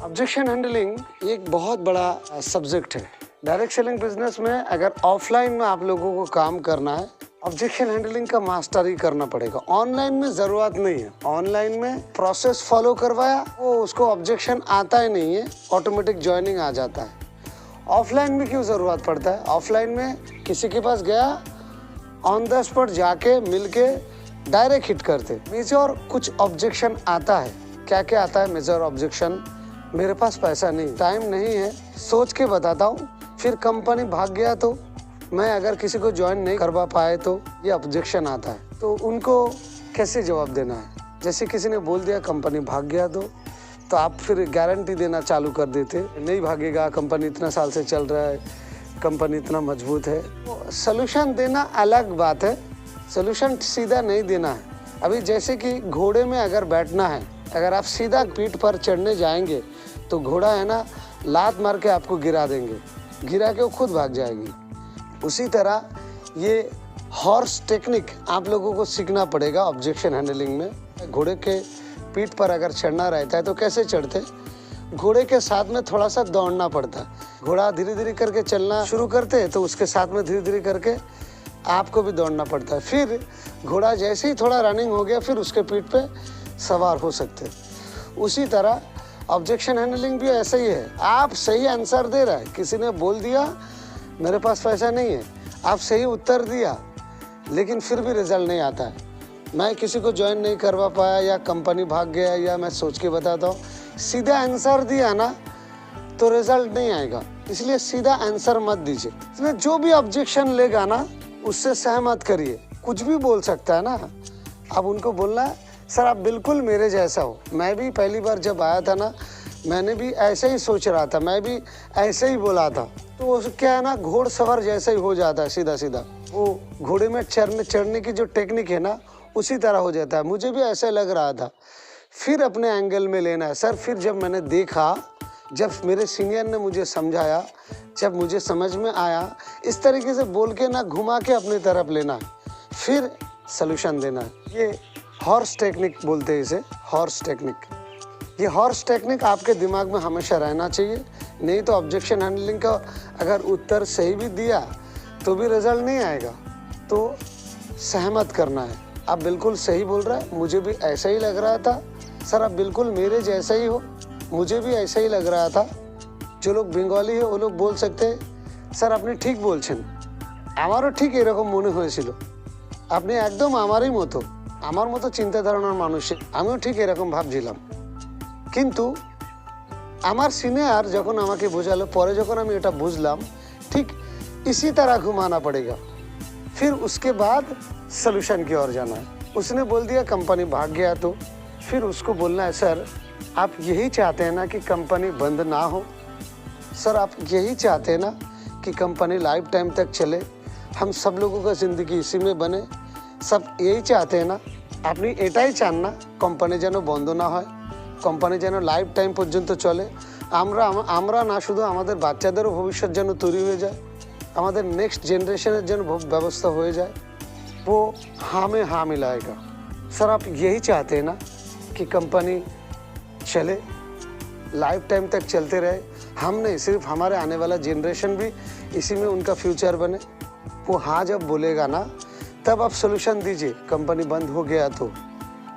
Objection handling एक बहुत बड़ा सब्जेक्ट है। डायरेक्ट सेलिंग बिजनेस में अगर ऑफलाइन में आप लोगों को काम करना है, ऑब्जेक्शन हैंडलिंग का मास्टर ही करना पड़ेगा। ऑनलाइन में जरूरत नहीं है। ऑनलाइन में प्रोसेस फॉलो करवाया, वो उसको ऑब्जेक्शन आता ही नहीं है, ऑटोमेटिक ज्वाइनिंग आ जाता है। ऑफलाइन में क्यों जरूरत पड़ता है? ऑफलाइन में किसी के पास गया, ऑन द स्पॉट जाके मिलके डायरेक्ट हिट करते। मेजर कुछ ऑब्जेक्शन आता है। क्या क्या आता है मेजर ऑब्जेक्शन? मेरे पास पैसा नहीं, टाइम नहीं है, सोच के बताता हूँ, फिर कंपनी भाग गया तो, मैं अगर किसी को ज्वाइन नहीं करवा पाए तो, ये ऑब्जेक्शन आता है। तो उनको कैसे जवाब देना है? जैसे किसी ने बोल दिया कंपनी भाग गया तो आप फिर गारंटी देना चालू कर देते, नहीं भागेगा, कंपनी इतना साल से चल रहा है, कंपनी इतना मजबूत है। तो सलूशन देना अलग बात है, सलूशन सीधा नहीं देना है। अभी जैसे कि घोड़े में अगर बैठना है, अगर आप सीधा पीठ पर चढ़ने जाएंगे तो घोड़ा है ना, लात मार के आपको गिरा देंगे, गिरा के वो खुद भाग जाएगी। उसी तरह ये हॉर्स टेक्निक आप लोगों को सीखना पड़ेगा ऑब्जेक्शन हैंडलिंग में। घोड़े के पीठ पर अगर चढ़ना रहता है तो कैसे चढ़ते? घोड़े के साथ में थोड़ा सा दौड़ना पड़ता है। घोड़ा धीरे धीरे करके चलना शुरू करते हैं तो उसके साथ में धीरे धीरे करके आपको भी दौड़ना पड़ता है। फिर घोड़ा जैसे ही थोड़ा रनिंग हो गया, फिर उसके पीठ पे सवार हो सकते हैं। उसी तरह ऑब्जेक्शन हैंडलिंग भी ऐसा ही है। आप सही आंसर दे रहे हैं, किसी ने बोल दिया मेरे पास पैसा नहीं है, आप सही उत्तर दिया, लेकिन फिर भी रिजल्ट नहीं आता है। मैं किसी को ज्वाइन नहीं करवा पाया, या कंपनी भाग गया, या मैं सोच के बताता हूँ, सीधा आंसर दिया ना तो रिजल्ट नहीं आएगा। इसलिए सीधा आंसर मत दीजिए। इसमें जो भी ऑब्जेक्शन लेगा ना, उससे सहमत करिए। कुछ भी बोल सकता है ना, अब उनको बोलना है सर आप बिल्कुल मेरे जैसा हो। मैं भी पहली बार जब आया था ना, मैंने भी ऐसे ही सोच रहा था, मैं भी ऐसे ही बोला था। तो वो क्या है ना, घोड़सवार जैसा ही हो जाता है, सीधा सीधा वो घोड़े में चढ़ने की जो टेक्निक है ना, उसी तरह हो जाता है। मुझे भी ऐसे लग रहा था। फिर अपने एंगल में लेना है सर। फिर जब मैंने देखा, जब मेरे सीनियर ने मुझे समझाया, जब मुझे समझ में आया, इस तरीके से बोल के ना घुमा के अपनी तरफ लेना है, फिर सलूशन देना है। ये हॉर्स टेक्निक बोलते हैं इसे, हॉर्स टेक्निक। ये हॉर्स टेक्निक आपके दिमाग में हमेशा रहना चाहिए। नहीं तो ऑब्जेक्शन हैंडलिंग का अगर उत्तर सही भी दिया तो भी रिजल्ट नहीं आएगा। तो सहमत करना है, आप बिल्कुल सही बोल रहे हैं, मुझे भी ऐसा ही लग रहा था सर, आप बिल्कुल मेरे जैसा ही हो, मुझे भी ऐसा ही लग रहा था। जो लोग बंगाली है वो लोग बोल सकते हैं सर আপনি ঠিক বলছেন, আমারও ঠিক এরকম মনে হয়েছিল, আপনি একদম আমারই মতো, আমার মতো চিন্তা ধারণার মানুষ, আমিও ঠিক এরকম ভাবছিলাম। কিন্তু আমার সিনিয়র যখন আমাকে বোঝালো, পরে যখন আমি এটা বুঝলাম, ঠিক इसी तरह घुमाना पड़ेगा। फिर उसके बाद सलूशन की ओर जाना है। उसने बोल दिया कंपनी भाग गया तो फिर उसको बोलना है सर आप यही चाहते हैं ना कि कंपनी बंद ना हो? सर आप यही चाहते हैं ना कि कंपनी लाइफ टाइम तक चले, हम सब लोगों का ज़िंदगी इसी में बने, सब यही चाहते हैं ना? আপনি এটাই চান না কোম্পানি যেন বন্ধ না হয়, কোম্পানি যেন লাইফ টাইম পর্যন্ত চলে, আমরা না শুধু আমাদের বাচ্চাদেরও ভবিষ্যৎ যেন তৈরি হয়ে যায়, আমাদের নেক্সট जनरेशन যেন ব্যবস্থা হয়ে যায়। वो हाँ में हाँ मिलाएगा। सर आप यही चाहते हैं ना कि कंपनी चले, लाइफ टाइम तक चलते रहे, हम नहीं सिर्फ हमारे आने वाला जनरेशन भी इसी में उनका फ्यूचर बने। वो हाँ जब बोलेगा ना, तब आप सोल्यूशन दीजिए। कंपनी बंद हो गया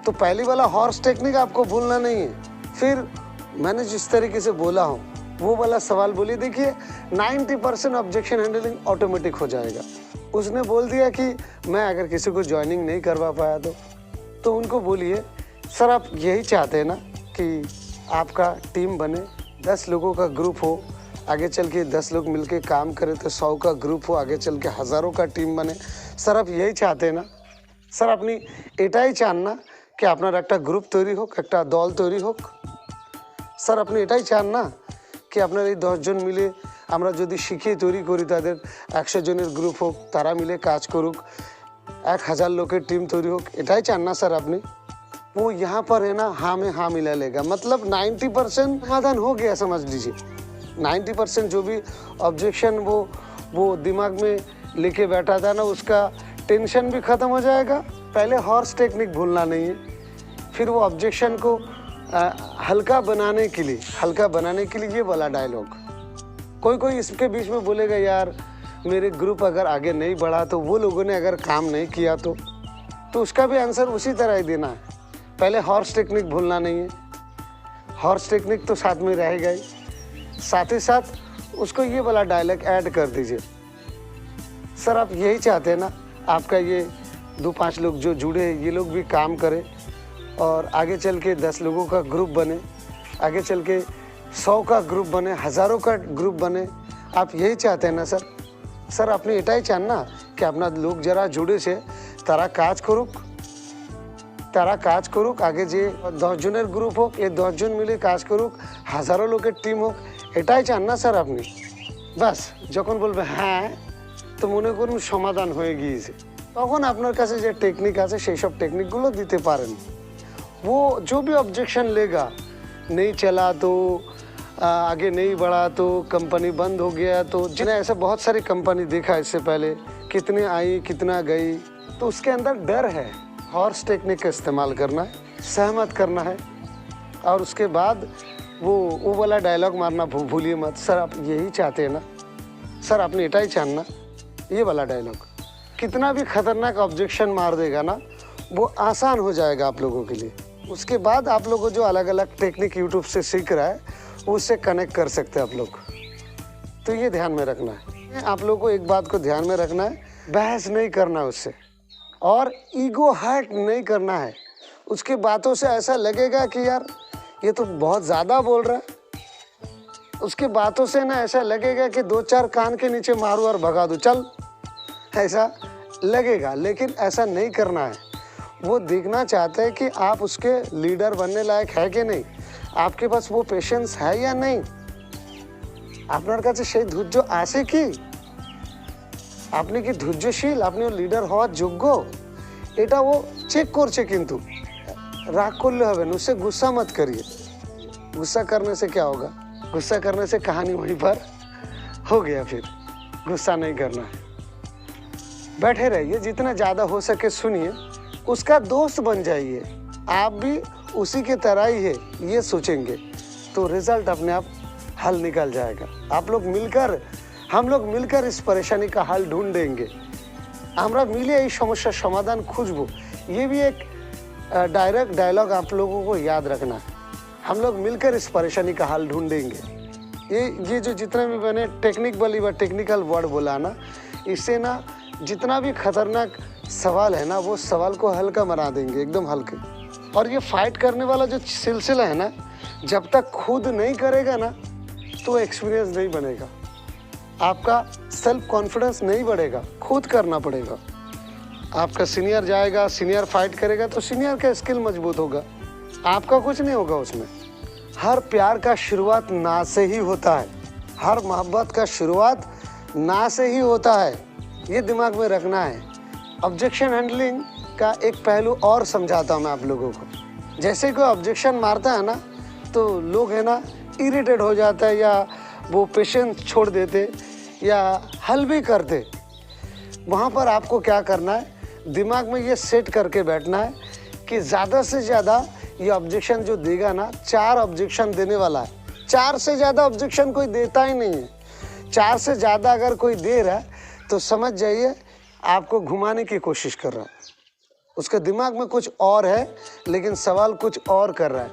तो पहली वाला हॉर्स टेक्निक आपको भूलना नहीं है। फिर मैंने जिस तरीके से बोला हूँ वो वाला सवाल बोलिए। देखिए 90% ऑब्जेक्शन हैंडलिंग ऑटोमेटिक हो जाएगा। उसने बोल दिया कि मैं अगर किसी को ज्वाइनिंग नहीं करवा पाया तो उनको बोलिए सर आप यही चाहते हैं ना कि आपका टीम बने, 10 लोगों का ग्रुप हो, आगे चल के 10 लोग मिलके काम करें तो 100 का ग्रुप हो, आगे चल के हज़ारों का टीम बने। सर आप यही चाहते हैं ना? सर আপনি এটাই চান না कि আপনার একটা গ্রুপ তৈরি হোক, একটা দল তৈরি হোক? স্যার আপনি এটাই চান না कि আপনার এই 10 জন মিলে আমরা যদি শিখিয়ে তৈরি করি, তাদের 100 জনের গ্রুপ হোক, তারা মিলে কাজ করুক, 1000 লোকের টিম তৈরি হোক? এটাই চান না স্যার আপনি? वो यहाँ पर है ना हाँ में हाँ मिला लेगा, मतलब 90% समाधान हो गया, समझ लीजिए। 90% जो भी ऑब्जेक्शन वो दिमाग में लेके बैठा था ना, उसका टेंशन भी ख़त्म हो जाएगा। पहले हॉर्स टेक्निक भूलना नहीं है, फिर वो ऑब्जेक्शन को हल्का बनाने के लिए ये वाला डायलॉग। कोई इसके बीच में बोलेगा यार मेरे ग्रुप अगर आगे नहीं बढ़ा तो, वो लोगों ने अगर काम नहीं किया तो उसका भी आंसर उसी तरह ही देना है। पहले हॉर्स टेक्निक भूलना नहीं है, हॉर्स टेक्निक तो साथ में रहेगा ही, साथ ही साथ उसको ये वाला डायलॉग ऐड कर दीजिए। सर आप यही चाहते हैं ना, आपका ये 2-5 लोग जो जुड़े हैं ये लोग भी काम करें और आगे चल के 10 लोगों का ग्रुप बने, आगे चल के 100 का ग्रुप बने, हज़ारों का ग्रुप बने। आप यही चाहते हैं ना सर? सर আপনি এটাই চান না কি আপনার লোক যারা জুড়েছে তারা কাজ করুক, আগে যে 10 জনের গ্রুপ হোক, এই 10 জন মিলে কাজ করুক, হাজারো লোকের টিম হোক, এটাই চান না স্যার আপনি? বাস যখন বলবে হ্যাঁ, তো মনে করুন সমাধান হয়ে গিয়েছে। তখন আপনার কাছে যে টেকনিক আছে সেই সব টেকনিকগুলো দিতে পারেন। वो जो भी ऑब्जेक्शन लेगा, नहीं चला तो, आगे नहीं बढ़ा तो, कंपनी बंद हो गया तो, जिन्हें ऐसा बहुत सारी कंपनी देखा इससे पहले, कितने आई कितना गई, तो उसके अंदर डर है। हॉर्स टेक्निक का इस्तेमाल करना है, सहमत करना है और उसके बाद वो वाला डायलॉग मारना भूलिए मत। सर आप यही चाहते हैं ना? सर आपने एटा ही जानना, ये वाला डायलॉग कितना भी खतरनाक ऑब्जेक्शन मार देगा ना, वो आसान हो जाएगा आप लोगों के लिए। उसके बाद आप लोगों जो अलग अलग टेक्निक यूट्यूब से सीख रहा है उससे कनेक्ट कर सकते हैं आप लोग। तो ये ध्यान में रखना है, आप लोगों को एक बात को ध्यान में रखना है, बहस नहीं करना उससे और ईगो हर्ट नहीं करना है। उसकी बातों से ऐसा लगेगा कि यार ये तो बहुत ज़्यादा बोल रहा है, उसकी बातों से ना ऐसा लगेगा कि 2-4 कान के नीचे मारूं और भगा दूं, चल, ऐसा लगेगा। लेकिन ऐसा नहीं करना है। वो देखना चाहते हैं कि आप उसके लीडर बनने लायक है कि नहीं, आपके पास वो पेशेंस है या नहीं, আপনার কাছে সেই ধৈর্য আছে কি, আপনি কি ধৈর্যশীল, আপনি লিডার হওয়ার যোগ্য, এটা ও চেক করছে। কিন্তু রাগ করলে হবে না, उससे गुस्सा मत करिए। गुस्सा करने से क्या होगा? गुस्सा करने से कहानी वहीं पर हो गया। फिर गुस्सा नहीं करना है, बैठे रहिए, जितना ज़्यादा हो सके सुनिए, उसका दोस्त बन जाइए। आप भी उसी के तरह ही है ये सोचेंगे तो रिजल्ट अपने आप हल निकल जाएगा। आप लोग मिलकर, हम लोग मिलकर इस परेशानी का हल ढूंढेंगे। আমরা মিলে এই সমস্যার সমাধান খুঁজবো। ये भी एक डायरेक्ट डायलॉग आप लोगों को याद रखना है। हम लोग मिलकर इस परेशानी का हल ढूंढेंगे। ये जो जितना भी मैंने टेक्निकली व टेक्निकल वर्ड बोला ना, इससे ना जितना भी खतरनाक सवाल है ना, वो सवाल को हल्का बना देंगे, एकदम हल्के। और ये फाइट करने वाला जो सिलसिला है ना, जब तक खुद नहीं करेगा ना तो एक्सपीरियंस नहीं बनेगा, आपका सेल्फ कॉन्फिडेंस नहीं बढ़ेगा, खुद करना पड़ेगा। आपका सीनियर जाएगा, सीनियर फाइट करेगा तो सीनियर का स्किल मजबूत होगा, आपका कुछ नहीं होगा उसमें। हर प्यार का शुरुआत ना से ही होता है, हर मोहब्बत का शुरुआत ना से ही होता है, ये दिमाग में रखना है। ऑब्जेक्शन हैंडलिंग का एक पहलू और समझाता हूँ मैं आप लोगों को। जैसे कोई ऑब्जेक्शन मारता है ना तो लोग है ना इरिटेट हो जाता है, या वो पेशेंस छोड़ देते या हल भी करते। वहाँ पर आपको क्या करना है, दिमाग में ये सेट करके बैठना है कि ज़्यादा से ज़्यादा ये ऑब्जेक्शन जो देगा ना, 4 ऑब्जेक्शन देने वाला है। 4 से ज़्यादा ऑब्जेक्शन कोई देता ही नहीं है। 4 से ज़्यादा अगर कोई दे रहा है तो समझ जाइए आपको घुमाने की कोशिश कर रहा है, उसके दिमाग में कुछ और है लेकिन सवाल कुछ और कर रहा है।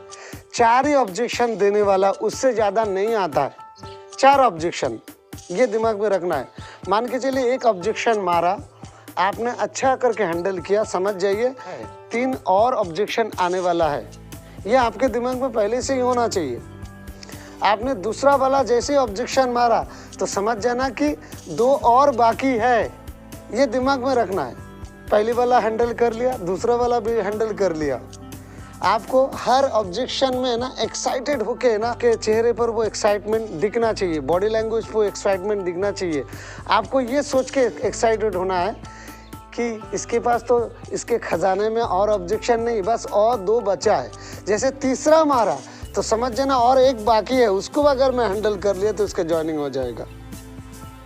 4 ही ऑब्जेक्शन देने वाला, उससे ज़्यादा नहीं आता है। 4 ऑब्जेक्शन, ये दिमाग में रखना है। मान के चलिए एक ऑब्जेक्शन मारा, आपने अच्छा करके हैंडल किया, समझ जाइए 3 और ऑब्जेक्शन आने वाला है। ये आपके दिमाग में पहले से ही होना चाहिए। आपने दूसरा वाला जैसे ऑब्जेक्शन मारा तो समझ जाना कि 2 और बाकी है, ये दिमाग में रखना है। पहली वाला हैंडल कर लिया, दूसरा वाला भी हैंडल कर लिया। आपको हर ऑब्जेक्शन में ना एक्साइटेड होके ना के चेहरे पर वो एक्साइटमेंट दिखना चाहिए, बॉडी लैंग्वेज पर एक्साइटमेंट दिखना चाहिए। आपको ये सोच के एक्साइटेड होना है कि इसके पास तो इसके खजाने में और ऑब्जेक्शन नहीं, बस और 2 बचा है। जैसे तीसरा मारा तो समझ जाना और 1 बाकी है, उसको अगर मैं हैंडल कर लिया तो उसका जॉइनिंग हो जाएगा।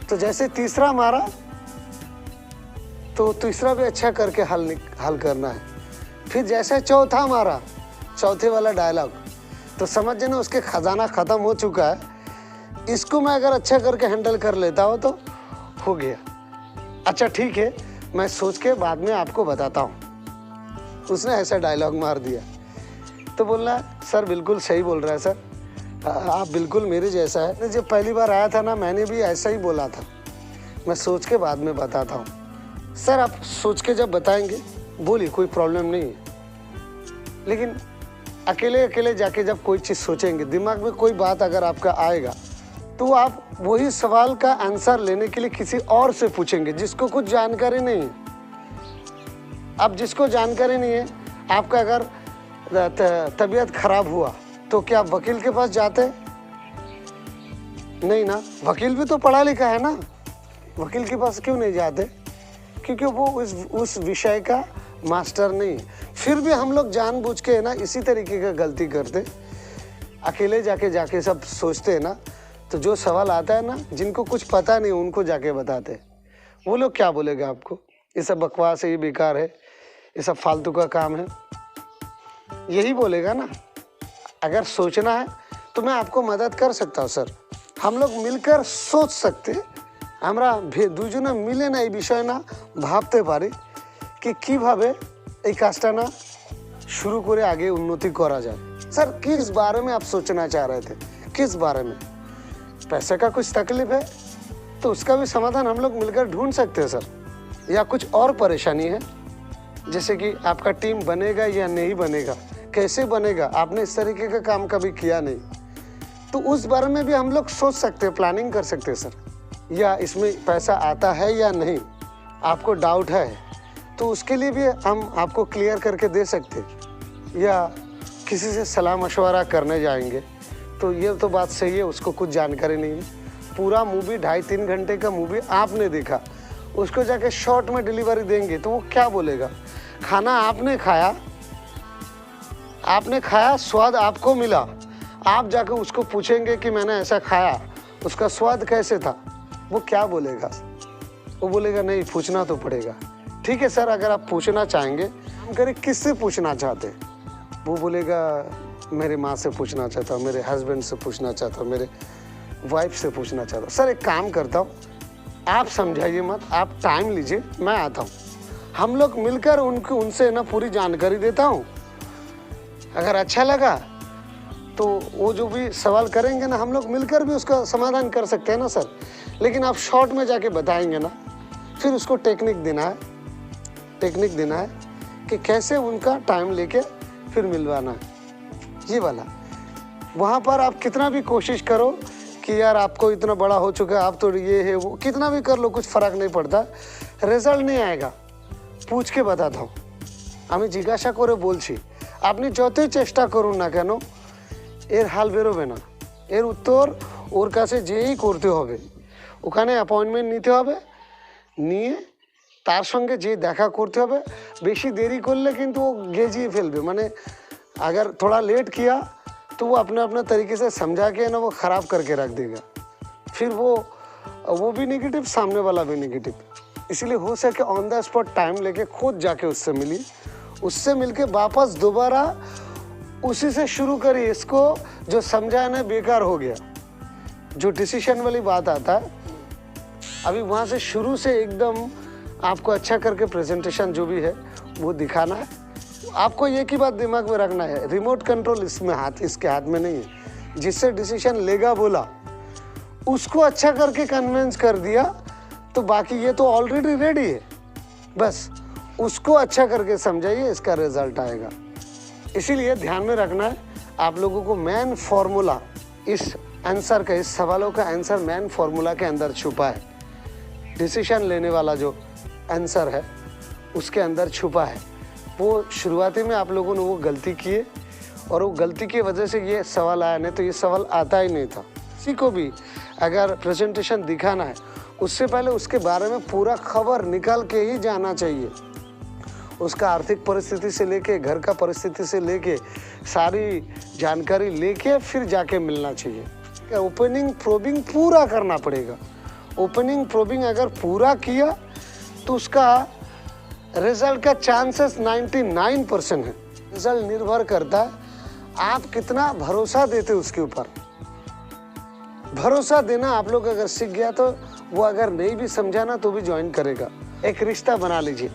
तो जैसे तीसरा मारा तो तीसरा भी अच्छा करके हल करना है। फिर जैसे चौथा मारा, चौथे वाला डायलॉग, तो समझ ना उसके खजाना ख़त्म हो चुका है। इसको मैं अगर अच्छा करके हैंडल कर लेता हूँ तो हो गया। अच्छा ठीक है, मैं सोच के बाद में आपको बताता हूँ। उसने ऐसा डायलॉग मार दिया। तो बोलना सर बिल्कुल सही बोल रहा है सर, आप बिल्कुल मेरे जैसा है। जब पहली बार आया था ना, मैंने भी ऐसा ही बोला था, मैं सोच के बाद में बताता हूँ। सर आप सोच के जब बताएंगे बोलिए, कोई प्रॉब्लम नहीं है। लेकिन अकेले अकेले जाके जब कोई चीज़ सोचेंगे, दिमाग में कोई बात अगर आपका आएगा, तो आप वही सवाल का आंसर लेने के लिए किसी और से पूछेंगे जिसको कुछ जानकारी नहीं है। अब जिसको जानकारी नहीं है, आपका अगर तबीयत खराब हुआ तो क्या आप वकील के पास जाते? नहीं ना, वकील भी तो पढ़ा लिखा है ना, वकील के पास क्यों नहीं जाते? क्योंकि वो उस विषय का मास्टर नहीं है। फिर भी हम लोग जानबूझ के ना इसी तरीके का गलती करते, अकेले जाके सब सोचते हैं ना, तो जो सवाल आता है ना, जिनको कुछ पता नहीं उनको जाके बताते। वो लोग क्या बोलेगा आपको, ये सब बकवास है, ये बेकार है, ये सब फालतू का काम है, यही बोलेगा ना। अगर सोचना है तो मैं आपको मदद कर सकता हूँ सर, हम लोग मिलकर सोच सकते। আমরা দুজনে মিলে না এই বিষয় না ভাবতে পারি कि কিভাবে এই কাজটা না शुरू করে आगे उन्नति करा जाए। सर किस बारे में आप सोचना चाह रहे थे, किस बारे में? पैसे का कुछ तकलीफ है तो उसका भी समाधान हम लोग मिलकर ढूंढ सकते हैं सर। या कुछ और परेशानी है, जैसे कि आपका टीम बनेगा या नहीं बनेगा, कैसे बनेगा, आपने इस तरीके का काम कभी किया नहीं, तो उस बारे में भी हम लोग सोच सकते हैं, प्लानिंग कर सकते हैं सर। या इसमें पैसा आता है या नहीं, आपको डाउट है तो उसके लिए भी हम आपको क्लियर करके दे सकते। या किसी से सलाह मशवरा करने जाएंगे तो ये तो बात सही है, उसको कुछ जानकारी नहीं है। पूरा मूवी 2.5-3 घंटे का मूवी आपने देखा, उसको जाके शॉर्ट में डिलीवरी देंगे तो वो क्या बोलेगा? खाना आपने खाया, स्वाद आपको मिला, आप जाके उसको पूछेंगे कि मैंने ऐसा खाया, उसका स्वाद कैसे था, वो क्या बोलेगा? वो बोलेगा नहीं, पूछना तो पड़ेगा। ठीक है सर, अगर आप पूछना चाहेंगे, हम करें किससे पूछना चाहते? वो बोलेगा मेरे माँ से पूछना चाहता हूँ, मेरे हस्बैंड से पूछना चाहता हूँ, मेरे वाइफ से पूछना चाहता हूँ। सर एक काम करता हूँ, आप समझाइए मत, आप टाइम लीजिए, मैं आता हूँ, हम लोग मिलकर उनसे ना पूरी जानकारी देता हूँ। अगर अच्छा लगा तो वो जो भी सवाल करेंगे ना, हम लोग मिलकर भी उसका समाधान कर सकते हैं ना सर। लेकिन आप शॉर्ट में जाके बताएंगे ना, फिर उसको टेक्निक देना है कि कैसे उनका टाइम लेके फिर मिलवाना है, ये वाला। वहाँ पर आप कितना भी कोशिश करो कि यार आपको इतना बड़ा हो चुका है, आप तो ये है वो, कितना भी कर लो कुछ फ़र्क नहीं पड़ता, रेजल्ट नहीं आएगा। पूछ के बताता हूँ, আমি জিজ্ঞাসা করে বলছি, আপনি যতই চেষ্টা করুন না কেন এর হাল বেরোবে না, এর উত্তর ওর কাছে যেই করতে হবে, ওখানে অ্যাপয়েন্টমেন্ট নিতে হবে, নিয়ে তার সঙ্গে যে দেখা করতে হবে। বেশি দেরি করলে কিন্তু ও गेजिए ফেলবে, মানে अगर थोड़ा लेट किया तो वो अपने तरीके से समझा के ना वो ख़राब करके रख देगा, फिर वो भी नेगेटिव, सामने वाला भी नेगेटिव। इसलिए हो सके ऑन द स्पॉट टाइम लेके खुद जाके उससे मिलिए, उससे मिलके वापस दोबारा उसी से शुरू करिए। इसको जो समझाना बेकार हो गया, जो डिसीजन वाली बात आता है, अभी वहाँ से शुरू से एकदम आपको अच्छा करके प्रेजेंटेशन जो भी है वो दिखाना है। आपको एक ही बात दिमाग में रखना है, रिमोट कंट्रोल इसके हाथ में नहीं है। जिससे डिसीजन लेगा बोला, उसको अच्छा करके कन्विंस कर दिया तो बाकी ये तो ऑलरेडी रेडी है, बस उसको अच्छा करके समझाइए, इसका रिजल्ट आएगा। इसीलिए ध्यान में रखना है आप लोगों को, मेन फॉर्मूला इस आंसर का, इस सवालों का आंसर मेन फॉर्मूला के अंदर छुपा है। डिसीजन लेने वाला जो आंसर है उसके अंदर छुपा है। वो शुरुआती में आप लोगों ने वो गलती किए और वो गलती की वजह से ये सवाल आया, नहीं तो ये सवाल आता ही नहीं था। किसी को भी अगर प्रेजेंटेशन दिखाना है, उससे पहले उसके बारे में पूरा खबर निकाल के ही जाना चाहिए। उसका आर्थिक परिस्थिति से लेके, घर का परिस्थिति से लेके, सारी जानकारी लेके फिर जाके मिलना चाहिए। ओपनिंग प्रोबिंग पूरा करना पड़ेगा। ओपनिंग प्रोबिंग अगर पूरा किया तो उसका रिजल्ट का चांसेस 99% है। रिजल्ट निर्भर करता है आप कितना भरोसा देते उसके ऊपर। भरोसा देना आप लोग अगर सीख गया तो वो अगर नहीं भी समझा ना तो भी ज्वाइन करेगा। एक रिश्ता बना लीजिए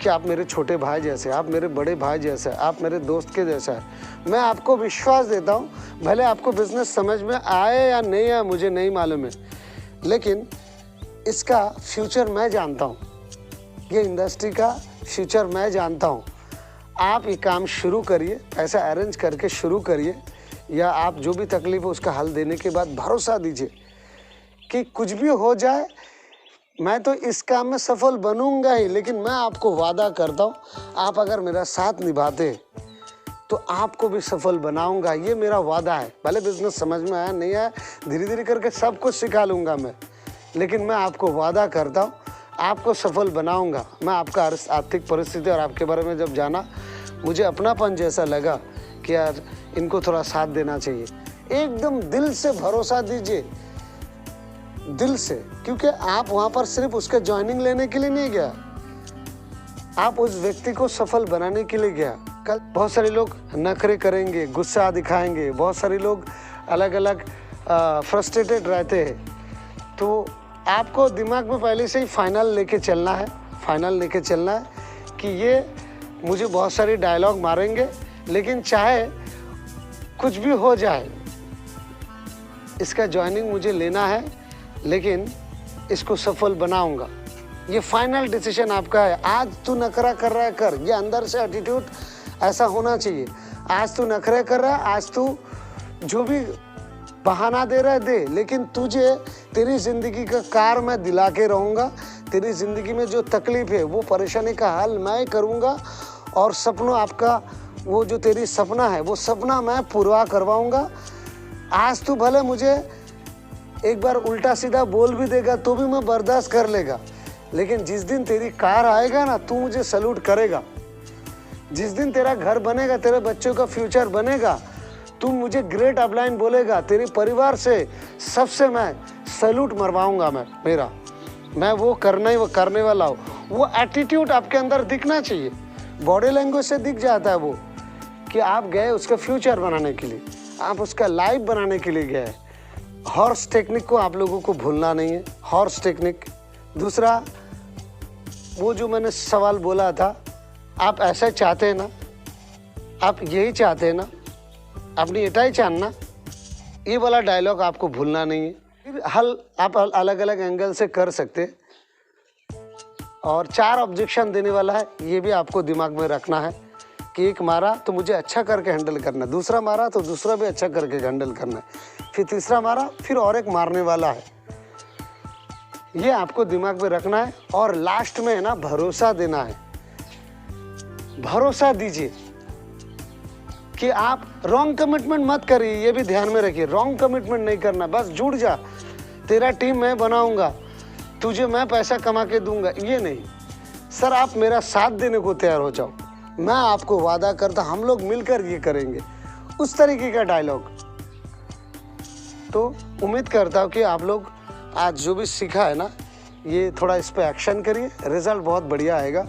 कि आप मेरे छोटे भाई जैसे, आप मेरे बड़े भाई जैसे, आप मेरे दोस्त के जैसा है। मैं आपको विश्वास देता हूँ, भले आपको बिजनेस समझ में आए या नहीं आए मुझे नहीं मालूम है, लेकिन इसका फ्यूचर मैं जानता हूँ, ये इंडस्ट्री का फ्यूचर मैं जानता हूँ। आप ये काम शुरू करिए, ऐसा अरेंज करके शुरू करिए, या आप जो भी तकलीफ है उसका हल देने के बाद भरोसा दीजिए कि कुछ भी हो जाए मैं तो इस काम में सफल बनूंगा ही। लेकिन मैं आपको वादा करता हूँ, आप अगर मेरा साथ निभाते तो आपको भी सफल बनाऊंगा, ये मेरा वादा है। भले बिजनेस समझ में आया नहीं आया, धीरे धीरे करके सब कुछ सिखा लूँगा मैं, लेकिन मैं आपको वादा करता हूँ आपको सफल बनाऊंगा। मैं आपका आर्थिक परिस्थिति और आपके बारे में जब जाना, मुझे अपनापन जैसा लगा कि यार इनको थोड़ा साथ देना चाहिए। एकदम दिल से भरोसा दीजिए, दिल से, क्योंकि आप वहाँ पर सिर्फ उसका ज्वाइनिंग लेने के लिए नहीं गया, आप उस व्यक्ति को सफल बनाने के लिए गया। कल बहुत सारे लोग नखरे करेंगे, गुस्सा दिखाएंगे, बहुत सारे लोग अलग अलग फ्रस्ट्रेटेड रहते हैं, तो आपको दिमाग में पहले से ही फाइनल लेके चलना है, फाइनल लेके चलना है कि ये मुझे बहुत सारे डायलॉग मारेंगे, लेकिन चाहे कुछ भी हो जाए इसका ज्वाइनिंग मुझे लेना है, लेकिन इसको सफल बनाऊंगा। ये फाइनल डिसीजन आपका है। आज तू नखरा कर रहा है कर, ये अंदर से एटीट्यूड ऐसा होना चाहिए। आज तू नखरे कर रहा है, आज तू जो भी बहाना दे रहा है दे, लेकिन तुझे तेरी जिंदगी का कार मैं दिला के रहूँगा। तेरी जिंदगी में जो तकलीफ है वो परेशानी का हल मैं करूँगा, और सपनों आपका वो जो तेरी सपना है वो सपना मैं पूरा करवाऊँगा। आज तू भले मुझे एक बार उल्टा सीधा बोल भी देगा तो भी मैं बर्दाश्त कर लेगा, लेकिन जिस दिन तेरी कार आएगा ना तू मुझे सैल्यूट करेगा। जिस दिन तेरा घर बनेगा, तेरे बच्चों का फ्यूचर बनेगा, तू मुझे ग्रेट अपलाइन बोलेगा। तेरे परिवार से सबसे मैं सैल्यूट मरवाऊंगा मैं वो करने वाला हूँ। वो एटीट्यूड आपके अंदर दिखना चाहिए। बॉडी लैंग्वेज से दिख जाता है वो कि आप गए उसका फ्यूचर बनाने के लिए, आप उसका लाइफ बनाने के लिए गए। हॉर्स टेक्निक को आप लोगों को भूलना नहीं है, हॉर्स टेक्निक। दूसरा वो जो मैंने सवाल बोला था, आप ऐसा चाहते हैं ना, आप यही चाहते हैं ना, अपनी एटाई जानना, ये वाला डायलॉग आपको भूलना नहीं है। फिर हल आप अलग अलग एंगल से कर सकते हैं, और 4 ऑब्जेक्शन देने वाला है, ये भी आपको दिमाग में रखना है कि एक मारा तो मुझे अच्छा करके हैंडल करना है, दूसरा मारा तो दूसरा भी अच्छा करके हैंडल करना है, फिर तीसरा मारा, फिर और एक मारने वाला है। ये आपको दिमाग में रखना है। और लास्ट में है ना, भरोसा देना है। भरोसा दीजिए कि आप रॉन्ग कमिटमेंट मत करिए, ये भी ध्यान में रखिए। रॉन्ग कमिटमेंट नहीं करना, बस जुड़ जा, तेरा टीम मैं बनाऊंगा, तुझे मैं पैसा कमा के दूंगा, ये नहीं। सर आप मेरा साथ देने को तैयार हो जाओ, मैं आपको वादा करता हम लोग मिलकर ये करेंगे, उस तरीके का डायलॉग। तो उम्मीद करता हूँ कि आप लोग आज जो भी सीखा है ना, ये थोड़ा इस पर एक्शन करिए, रिजल्ट बहुत बढ़िया आएगा।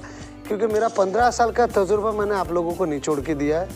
क्योंकि मेरा 15 साल का तजुर्बा मैंने आप लोगों को निचोड़ के दिया है।